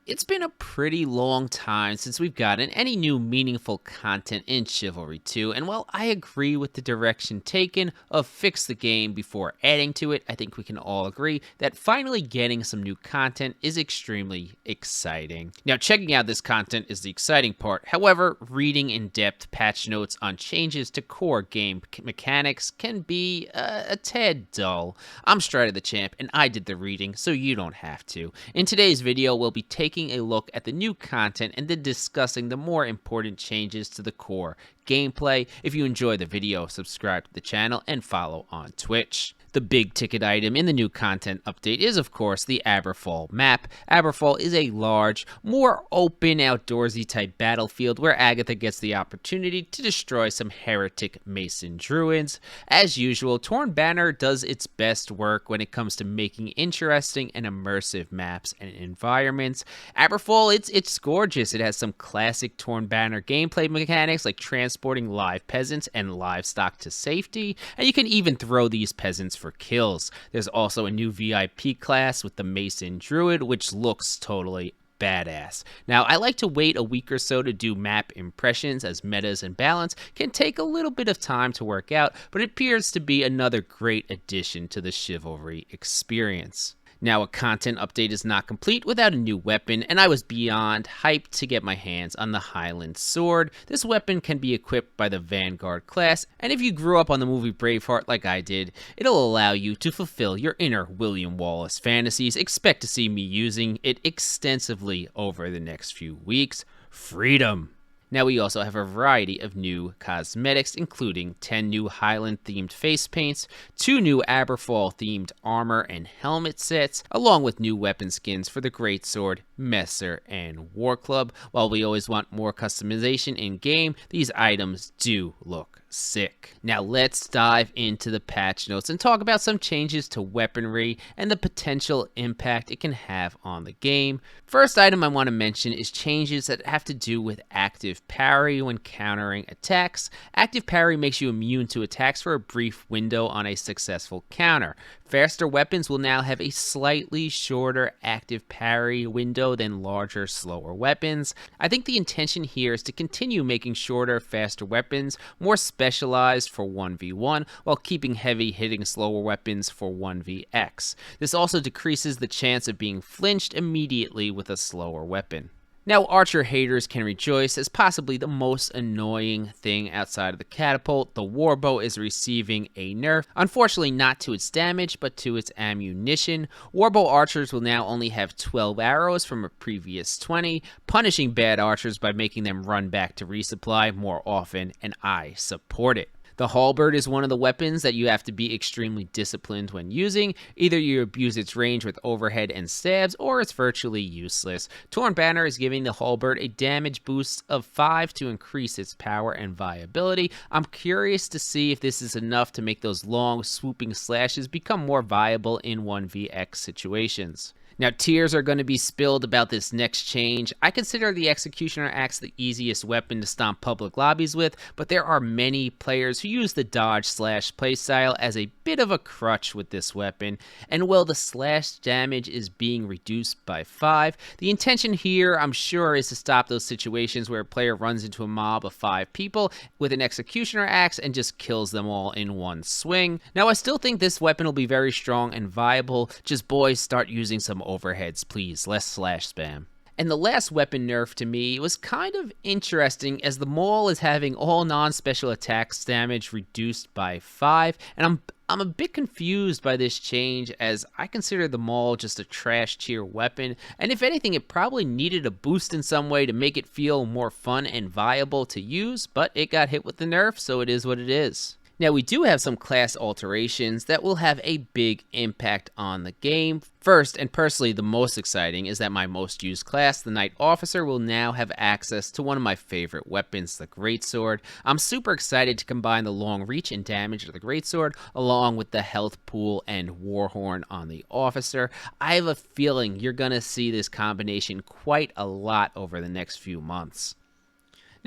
It's been a pretty long time since we've gotten any new meaningful content in Chivalry 2, and while I agree with the direction taken of fix the game before adding to it, I think we can all agree that finally getting some new content is extremely exciting. Now, checking out this content is the exciting part. However, reading in-depth patch notes on changes to core game mechanics can be a tad dull. I'm Strider the Champ, and I did the reading, so you don't have to. In today's video, we'll be taking a look at the new content and then discussing the more important changes to the core gameplay. If you enjoy the video, subscribe to the channel and follow on Twitch. The big ticket item in the new content update is, of course, the Aberfall map. Aberfall is a large, more open, outdoorsy type battlefield where Agatha gets the opportunity to destroy some heretic Mason druids. As usual, Torn Banner does its best work when it comes to making interesting and immersive maps and environments. Aberfall, it's gorgeous. It has some classic Torn Banner gameplay mechanics like transporting live peasants and livestock to safety, and you can even throw these peasants for kills. There's also a new VIP class with the Mason Druid, which looks totally badass. Now, I like to wait a week or so to do map impressions, as metas and balance can take a little bit of time to work out, but it appears to be another great addition to the Chivalry experience. Now, a content update is not complete without a new weapon, and I was beyond hyped to get my hands on the Highland Sword. This weapon can be equipped by the Vanguard class, and if you grew up on the movie Braveheart like I did, it'll allow you to fulfill your inner William Wallace fantasies. Expect to see me using it extensively over the next few weeks. Freedom! Now, we also have a variety of new cosmetics, including 10 new Highland-themed face paints, 2 new Aberfall-themed armor and helmet sets, along with new weapon skins for the Greatsword, Messer, and War Club. While we always want more customization in-game, these items do look sick. Now, let's dive into the patch notes and talk about some changes to weaponry and the potential impact it can have on the game. First item I want to mention is changes that have to do with active parry when countering attacks. Active parry makes you immune to attacks for a brief window on a successful counter. Faster weapons will now have a slightly shorter active parry window than larger, slower weapons. I think the intention here is to continue making shorter, faster weapons more specialized for 1v1 while keeping heavy hitting slower weapons for 1vx. This also decreases the chance of being flinched immediately with a slower weapon. Now, archer haters can rejoice, as possibly the most annoying thing outside of the catapult, the Warbow is receiving a nerf. Unfortunately, not to its damage, but to its ammunition. Warbow archers will now only have 12 arrows from a previous 20, punishing bad archers by making them run back to resupply more often, and I support it. The halberd is one of the weapons that you have to be extremely disciplined when using. Either you abuse its range with overhead and stabs, or it's virtually useless. Torn Banner is giving the halberd a damage boost of 5 to increase its power and viability. I'm curious to see if this is enough to make those long, swooping slashes become more viable in 1vx situations. Now, tears are going to be spilled about this next change. I consider the Executioner Axe the easiest weapon to stomp public lobbies with, but there are many players who use the dodge slash playstyle as a bit of a crutch with this weapon, and while the slash damage is being reduced by 5, the intention here, I'm sure, is to stop those situations where a player runs into a mob of 5 people with an Executioner Axe and just kills them all in one swing. Now, I still think this weapon will be very strong and viable, just boys, start using some overheads, please, less slash spam. And the last weapon nerf to me was kind of interesting, as the Maul is having all non-special attacks damage reduced by 5, and I'm a bit confused by this change, as I consider the Maul just a trash tier weapon, and if anything, it probably needed a boost in some way to make it feel more fun and viable to use, but it got hit with the nerf, so it is what it is. Now, we do have some class alterations that will have a big impact on the game. First, and personally the most exciting, is that my most used class, the Knight Officer, will now have access to one of my favorite weapons, the Greatsword. I'm super excited to combine the long reach and damage of the Greatsword along with the health pool and Warhorn on the Officer. I have a feeling you're going to see this combination quite a lot over the next few months.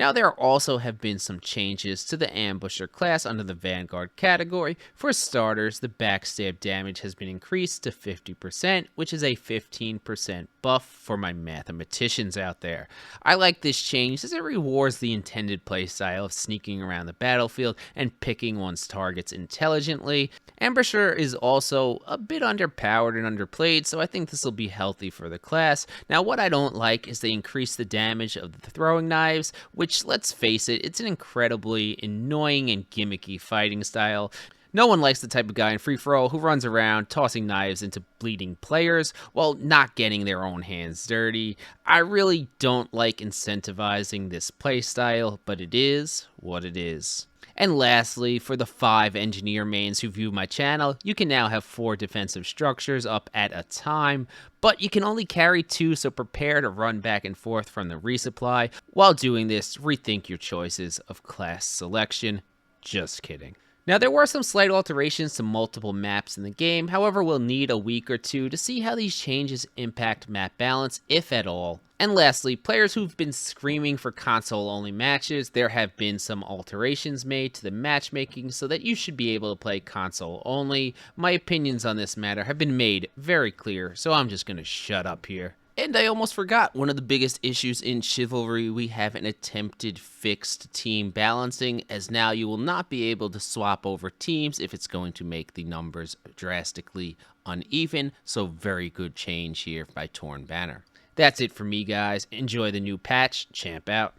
Now, there also have been some changes to the Ambusher class under the Vanguard category. For starters, the backstab damage has been increased to 50%, which is a 15% buff for my mathematicians out there. I like this change as it rewards the intended playstyle of sneaking around the battlefield and picking one's targets intelligently. Ambusher is also a bit underpowered and underplayed, so I think this will be healthy for the class. Now, what I don't like is they increase the damage of the throwing knives, which, let's face it, it's an incredibly annoying and gimmicky fighting style. No one likes the type of guy in free-for-all who runs around tossing knives into bleeding players while not getting their own hands dirty. I really don't like incentivizing this playstyle, but it is what it is. And lastly, for the 5 engineer mains who view my channel, you can now have 4 defensive structures up at a time, but you can only carry 2, so prepare to run back and forth from the resupply. While doing this, rethink your choices of class selection. Just kidding. Now, there were some slight alterations to multiple maps in the game, however we'll need a week or two to see how these changes impact map balance, if at all. And lastly, players who've been screaming for console-only matches, there have been some alterations made to the matchmaking so that you should be able to play console-only. My opinions on this matter have been made very clear, so I'm just gonna shut up here. And I almost forgot, one of the biggest issues in Chivalry, we have an attempted fixed team balancing, as now you will not be able to swap over teams if it's going to make the numbers drastically uneven, so very good change here by Torn Banner. That's it for me, guys. Enjoy the new patch. Champ out.